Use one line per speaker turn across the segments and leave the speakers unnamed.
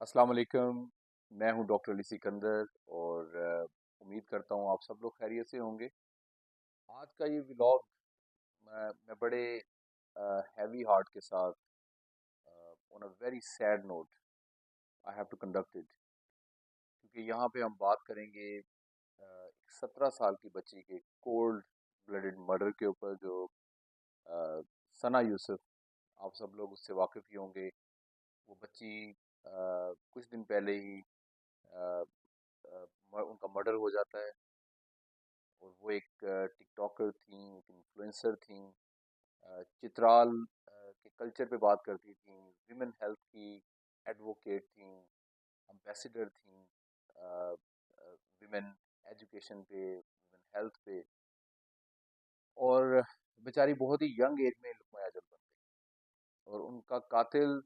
السلام علیکم۔ میں ہوں ڈاکٹر علی سکندر اور امید کرتا ہوں آپ سب لوگ خیریت سے ہوں گے۔ آج کا یہ ولاگ میں بڑے ہیوی ہارٹ کے ساتھ on a very sad note I have to conduct it, کیونکہ یہاں پہ ہم بات کریں گے ایک 17 سال کی بچی کے کولڈ بلڈڈ مرڈر کے اوپر، جو ثنا یوسف، آپ سب لوگ اس سے واقف ہی ہوں گے۔ وہ بچی کچھ دن پہلے ہی ان کا مرڈر ہو جاتا ہے، اور وہ ایک ٹک ٹاکر تھیں، ایک انفلوئنسر تھیں، چترال کے کلچر پہ بات کرتی تھیں، ویمن ہیلتھ کی ایڈوکیٹ تھیں، امبیسڈر تھیں، ویمن ایجوکیشن پہ، ویمن ہیلتھ پہ، اور بیچاری بہت ہی ینگ ایج میں لقمہ اجل بن گئی۔ اور ان کا قاتل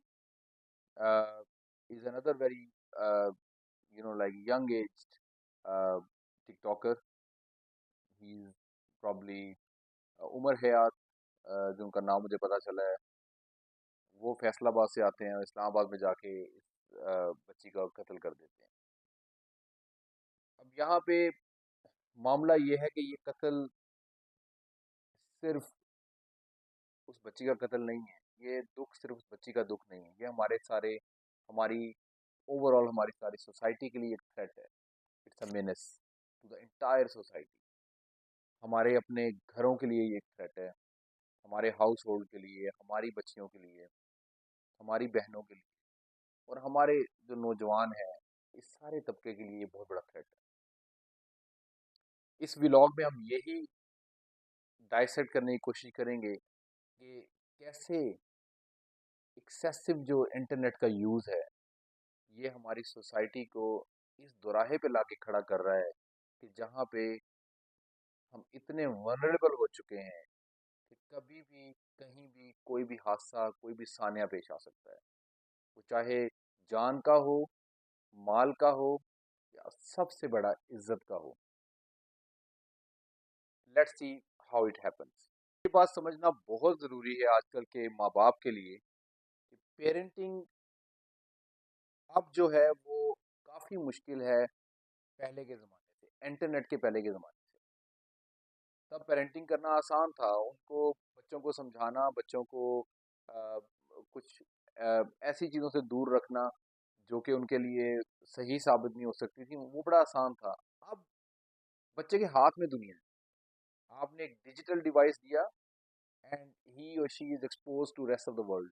is under very like young age TikToker, he is probably Umar Hayat, جو ان کا نام مجھے پتا چلا ہے۔ وہ فیصل آباد سے آتے ہیں اور اسلام آباد میں جا کے اس بچی کا قتل کر دیتے ہیں۔ اب یہاں پہ معاملہ یہ ہے کہ یہ قتل صرف اس بچی کا قتل نہیں ہے، یہ دکھ صرف اس بچی کا دکھ نہیں ہے، یہ ہماری اوور آل ہماری ساری سوسائٹی کے لیے ایک تھریٹ ہے۔ It's a menace to the entire society. ہمارے اپنے گھروں کے لیے یہ ایک تھریٹ ہے، ہمارے ہاؤس ہولڈ کے لیے، ہماری بچیوں کے لیے، ہماری بہنوں کے لیے، اور ہمارے جو نوجوان ہیں، اس سارے طبقے کے لیے یہ بہت بڑا تھریٹ ہے۔ اس ولاگ میں ہم یہی ڈائسیکٹ کرنے کی کوشش کریں گے کہ کیسے ایکسیسو جو انٹرنیٹ کا یوز ہے، یہ ہماری سوسائٹی کو اس دوراہے پہ لا کے کھڑا کر رہا ہے کہ جہاں پہ ہم اتنے ونریبل ہو چکے ہیں کہ کبھی بھی کہیں بھی کوئی بھی حادثہ، کوئی بھی سانیہ پیش آ سکتا ہے، وہ چاہے جان کا ہو، مال کا ہو، یا سب سے بڑا عزت کا ہو۔ Let's see how it happens. یہ بات سمجھنا بہت ضروری ہے آج کل کے ماں باپ کے لیے کہ پیرنٹنگ اب جو ہے وہ کافی مشکل ہے پہلے کے زمانے سے، انٹرنیٹ کے پہلے کے زمانے سے۔ تب پیرنٹنگ کرنا آسان تھا، ان کو بچوں کو سمجھانا، بچوں کو آ، کچھ ایسی چیزوں سے دور رکھنا جو کہ ان کے لیے صحیح ثابت نہیں ہو سکتی تھی، وہ بڑا آسان تھا۔ اب بچے کے ہاتھ میں دنیا ہے، آپ نے ایک ڈیجیٹل ڈیوائس دیا and he or she is expose to rest of the world,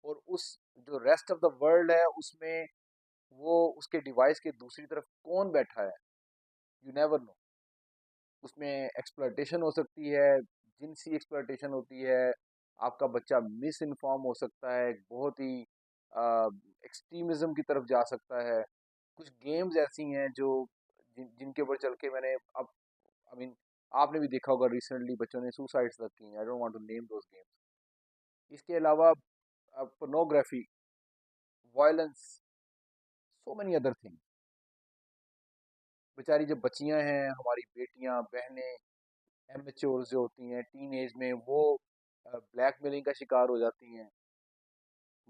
اور اس جو ریسٹ آف دا ورلڈ ہے اس میں وہ اس کے ڈیوائس کے دوسری طرف کون بیٹھا ہے، یو نیور نو۔ اس میں ایکسپلائٹیشن ہو سکتی ہے، جنسی ایکسپلائٹیشن ہوتی ہے، آپ کا بچہ مس انفارم ہو سکتا ہے، بہت ہی ایکسٹریمزم کی طرف جا سکتا ہے۔ کچھ گیمز ایسی ہیں جو جن کے اوپر چل کے میں نے اب I mean, آپ نے بھی دیکھا ہوگا ریسنٹلی بچوں نے سوسائڈس تک کی ہیں۔ I don't want to name those games. اس کے علاوہ pornography, violence, so many other thing. بیچاری جب بچیاں ہیں، ہماری بیٹیاں، بہنیں، ایمیچورز جو ہوتی ہیں ٹین ایج میں، وہ بلیک میلنگ کا شکار ہو جاتی ہیں،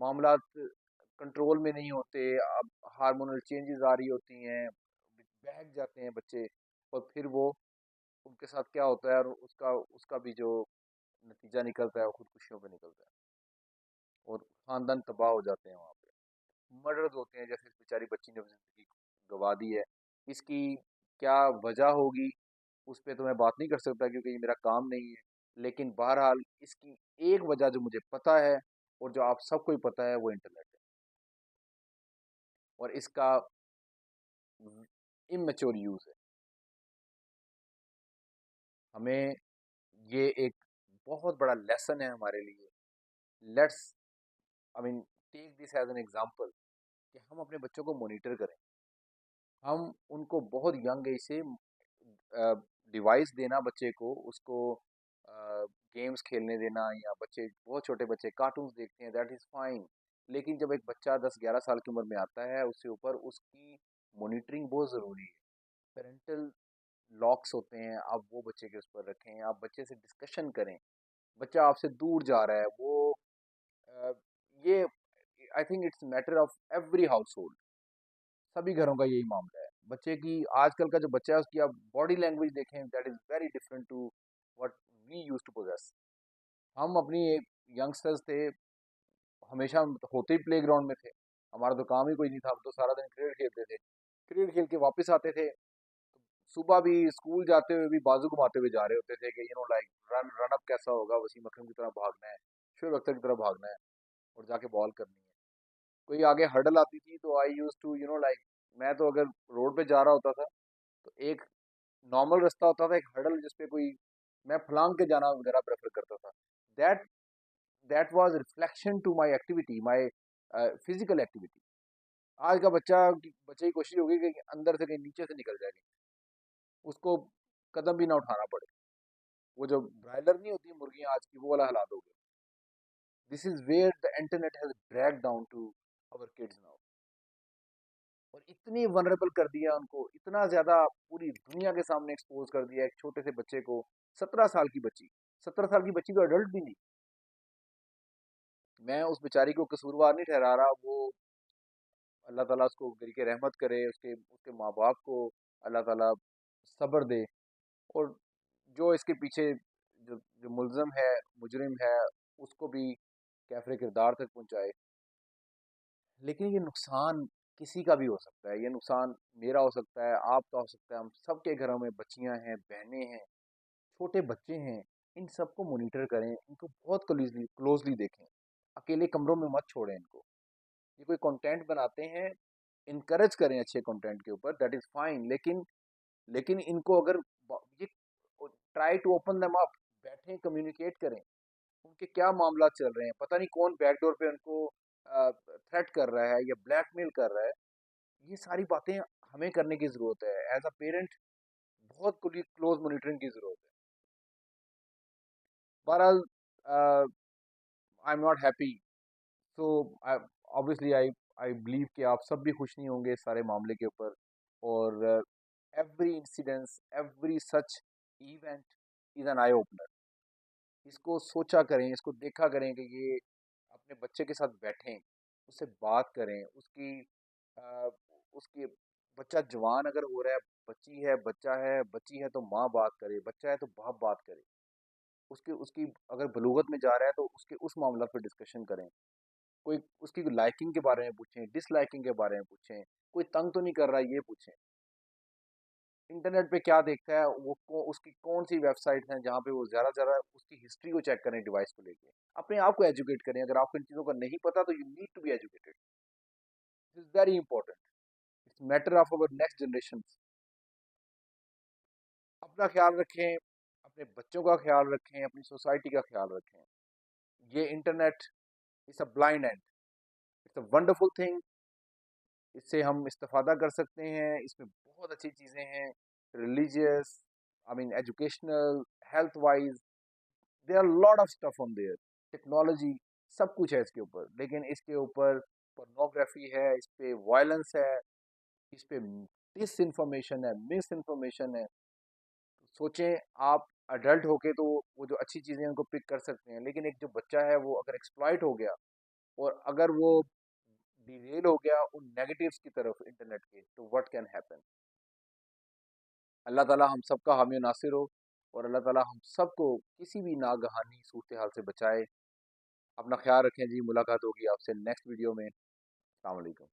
معاملات کنٹرول میں نہیں ہوتے، اب ہارمونل چینجز آ رہی ہوتی ہیں، بہک جاتے ہیں بچے، اور پھر وہ ان کے ساتھ کیا ہوتا ہے، اور اس کا بھی جو نتیجہ نکلتا ہے وہ خودکشیوں پہ نکلتا ہے، اور خاندان تباہ ہو جاتے ہیں وہاں پہ۔ مرڈرز ہوتے ہیں، جیسے اس بیچاری بچی نے زندگی گوا دی ہے۔ اس کی کیا وجہ ہوگی اس پہ تو میں بات نہیں کر سکتا کیونکہ یہ میرا کام نہیں ہے، لیکن بہرحال اس کی ایک وجہ جو مجھے پتا ہے اور جو آپ سب کو ہی پتا ہے، وہ انٹرنیٹ ہے، اور اس کا امیچور یوز ہے۔ ہمیں یہ ایک بہت بڑا لیسن ہے ہمارے لیے۔ Let's I mean take this as an example کہ ہم اپنے بچوں کو مانیٹر کریں۔ ہم ان کو بہت ینگ ایج سے ڈیوائس دینا، بچے کو اس کو گیمز کھیلنے دینا، یا بچے بہت چھوٹے بچے کارٹونز دیکھتے ہیں، دیٹ از فائن، لیکن جب ایک بچہ 10-11 سال کی عمر میں آتا ہے، اس سے اوپر اس کی مانیٹرنگ بہت ضروری ہے۔ پیرنٹل لاکس ہوتے ہیں، آپ وہ بچے کے اس پر رکھیں، آپ بچے سے ڈسکشن کریں۔ بچہ آپ سے دور جا رہا ہے، وہ یہ I think it's matter of every house hold, सभी घरों का यही मामला है। बच्चे की, आजकल का जो बच्चा है उसकी आप बॉडी लैंग्वेज देखें, that is very different to what we use to poses. हम अपनी एक यंगस्टर्स थे, हमेशा हम होते ही प्ले ग्राउंड में थे, हमारा तो काम ही कोई नहीं था, हम तो सारा दिन क्रिकेट खेलते थे, क्रिकेट खेल के वापस आते थे, सुबह भी स्कूल जाते हुए भी बाजू घुमाते हुए जा रहे होते थे कि लाइक रन रन अप कैसा होगा, वसीम अकरम की तरह भागना है, शोएब अख्तर की तरह भागना है और जाके बॉल करनी है। कोई आगे हर्डल आती थी तो आई यूज टू लाइक, मैं तो अगर रोड पे जा रहा होता था तो एक नॉर्मल रास्ता होता था, एक हर्डल जिसपे कोई, मैं फलांग के जाना वगैरह प्रेफर करता था। That that was reflection to my activity, my physical activity. आज का बच्चे की कोशिश होगी कि अंदर से कहीं नीचे से निकल जाएगी, उसको कदम भी ना उठाना पड़े। वो जो ब्रायलर नहीं होती मुर्गियां आज की, वो वाला हालात हो गया। This is where the internet has drag down to our kids now, और इतनी वनरेबल कर दिया उनको, इतना ज्यादा पूरी दुनिया के सामने एक्सपोज कर दिया एक छोटे से बच्चे को। 17 साल की बच्ची, 17 साल की बच्ची तो अडल्ट भी नहीं। मैं उस बेचारी को कसूरवार नहीं ठहरा रहा, वो अल्लाह ताला उसको गिर रहमत करे, उसके उसके माँ बाप को अल्लाह ताला सब्र दे, और जो इसके पीछे जो जो मुलजम है, मुजरिम है, उसको भी कैफरे किरदार तक पहुंचाए। लेकिन ये नुकसान किसी का भी हो सकता है, ये नुकसान मेरा हो सकता है, आपका हो सकता है, हम सबके घरों में बच्चियां हैं, बहनें हैं, छोटे बच्चे हैं। इन सबको मॉनिटर करें, इनको बहुत क्लोजली क्लोजली देखें, अकेले कमरों में मत छोड़ें इनको। ये कोई कंटेंट बनाते हैं, इनकरेज करें अच्छे कंटेंट के ऊपर, दैट इज फाइन, लेकिन इनको अगर ये try to open them up, बैठें, कम्युनिकेट करें, उनके क्या मामला चल रहे हैं, पता नहीं कौन बैकडोर पे उनको थ्रेट कर रहा है या ब्लैकमेल कर रहा है। ये सारी बातें हमें करने की ज़रूरत है एज अ पेरेंट, बहुत क्लोज मॉनिटरिंग की ज़रूरत है। बहरहाल, I am not happy, so obviously I I believe कि आप सब भी खुश नहीं होंगे इस सारे मामले के ऊपर। और every incidence, every such event is an eye opener. इसको सोचा करें, इसको देखा करें कि ये अपने बच्चे के साथ बैठें, उससे बात करें, अ, उसकी बच्चा जवान अगर हो रहा है, बच्ची है तो माँ बात करे, बच्चा है तो बाप बात करे, उसकी उसकी अगर बलूगत में जा रहा है तो उसके उस मामला पर डिस्कशन करें। कोई उसकी लाइकिंग के बारे में पूछें, डिसलाइकिंग के बारे में पूछें, कोई तंग तो नहीं कर रहा है ये पूछें। इंटरनेट पे क्या देखता है वो, उसकी कौन सी वेबसाइट हैं जहाँ पे वो ज़्यादा से ज़्यादा उसकी हिस्ट्री को चेक करें, डिवाइस को लेके अपने आप को एजुकेट करें। अगर आपको इन चीज़ों का नहीं पता तो you need to be educated, this is very important, it's matter of our next generation. अपना ख्याल रखें, अपने बच्चों का ख्याल रखें, अपनी सोसाइटी का ख्याल रखें। ये internet it's a blind and, it's a wonderful thing, इससे हम इस्तेफादा कर सकते हैं, इसमें बहुत अच्छी चीज़ें हैं, religious, I mean educational, health wise, there are lot of stuff on there, technology, सब कुछ है इसके ऊपर। लेकिन इसके ऊपर पोर्नोग्राफी है, इस पे वायलेंस है, इस पे डिस इंफॉर्मेशन है, मिस इंफॉर्मेशन है। तो सोचें, आप अडल्ट होके तो वो जो अच्छी चीज़ें हैं उनको पिक कर सकते हैं, लेकिन एक जो बच्चा है वो अगर एक्सप्लॉइट हो गया और अगर वो डिरेल हो गया उन नेगेटिव्स की तरफ इंटरनेट के, तो व्हाट कैन हैपन। अल्लाह ताला हम सबका हामी नासिर हो, और अल्लाह ताला हम सबको किसी भी नागहानी सूरत हाल से बचाए। अपना ख्याल रखें जी, मुलाकात होगी आपसे नेक्स्ट वीडियो में। अस्सलाम वालेकुम।